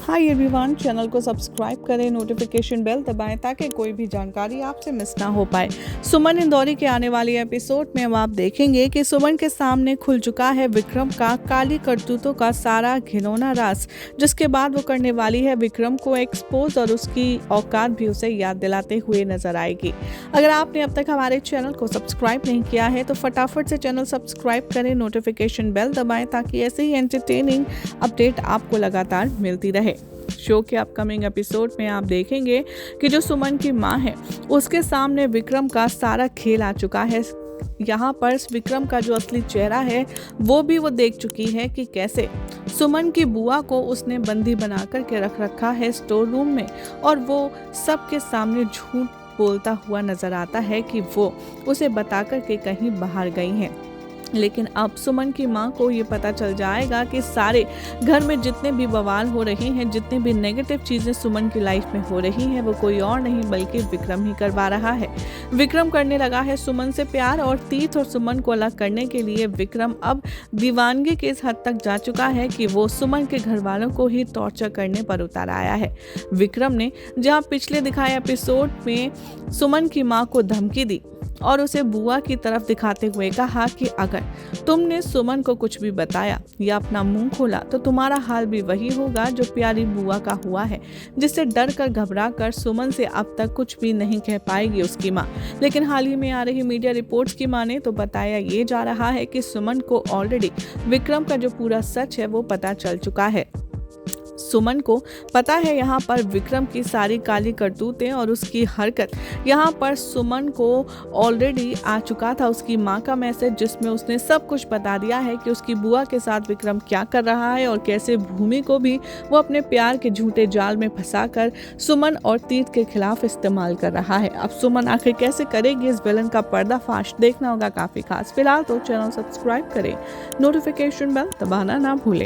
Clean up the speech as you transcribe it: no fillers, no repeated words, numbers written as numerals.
Hi everyone, channel को subscribe करें, notification bell दबाएं ताकि कोई भी जानकारी आपसे मिस ना हो पाए। सुमन इंदौरी के आने वाले एपिसोड में अब आप देखेंगे कि सुमन के सामने खुल चुका है विक्रम का काली करतूतों का सारा घिनौना राज, जिसके बाद वो करने वाली है विक्रम को एक्सपोज और उसकी औकात भी उसे याद दिलाते हुए नजर आएगी। अगर आपने अब तक हमारे चैनल को सब्सक्राइब नहीं किया है तो फटाफट से चैनल सब्सक्राइब करें, नोटिफिकेशन बेल दबाएं ताकि ऐसे ही एंटरटेनिंग अपडेट आपको लगातार मिलती रहे। शो के अपकमिंग एपिसोड में आप देखेंगे कि जो सुमन की मां है उसके सामने विक्रम का सारा खेल आ चुका है। यहाँ पर विक्रम का जो असली चेहरा है वो भी वो देख चुकी है कि कैसे सुमन की बुआ को उसने बंदी बना कर के रख रखा है स्टोर रूम में, और वो सबके सामने झूठ बोलता हुआ नजर आता है कि वो उसे बता कर के कहीं बाहर गई हैं। लेकिन अब सुमन की मां को ये पता चल जाएगा कि सारे घर में जितने भी बवाल हो रहे हैं, जितने भी नेगेटिव चीज़ें सुमन की लाइफ में हो रही हैं, वो कोई और नहीं बल्कि विक्रम ही करवा रहा है। विक्रम करने लगा है सुमन से प्यार, और तीर्थ और सुमन को अलग करने के लिए विक्रम अब दीवानगी के इस हद तक जा चुका है कि वो सुमन के घर वालों को ही टॉर्चर करने पर उतर आया है। विक्रम ने जहाँ पिछले दिखाए एपिसोड में सुमन की माँ को धमकी दी और उसे बुआ की तरफ दिखाते हुए कहा कि अगर तुमने सुमन को कुछ भी बताया या अपना मुंह खोला तो तुम्हारा हाल भी वही होगा जो प्यारी बुआ का हुआ है, जिससे डर कर घबरा कर सुमन से अब तक कुछ भी नहीं कह पाएगी उसकी माँ। लेकिन हाल ही में आ रही मीडिया रिपोर्ट्स की माने तो बताया ये जा रहा है कि सुमन को ऑलरेडी विक्रम का जो पूरा सच है वो पता चल चुका है। सुमन को पता है यहाँ पर विक्रम की सारी काली करतूतें और उसकी हरकत। यहाँ पर सुमन को ऑलरेडी आ चुका था उसकी माँ का मैसेज, जिसमें उसने सब कुछ बता दिया है कि उसकी बुआ के साथ विक्रम क्या कर रहा है और कैसे भूमि को भी वो अपने प्यार के झूठे जाल में फंसाकर सुमन और तीर्थ के खिलाफ इस्तेमाल कर रहा है। अब सुमन आखिर कैसे करेगी इस विलन का पर्दाफाश, देखना होगा काफी खास। फिलहाल तो चैनल सब्सक्राइब करें, नोटिफिकेशन बेल दबाना ना भूलें।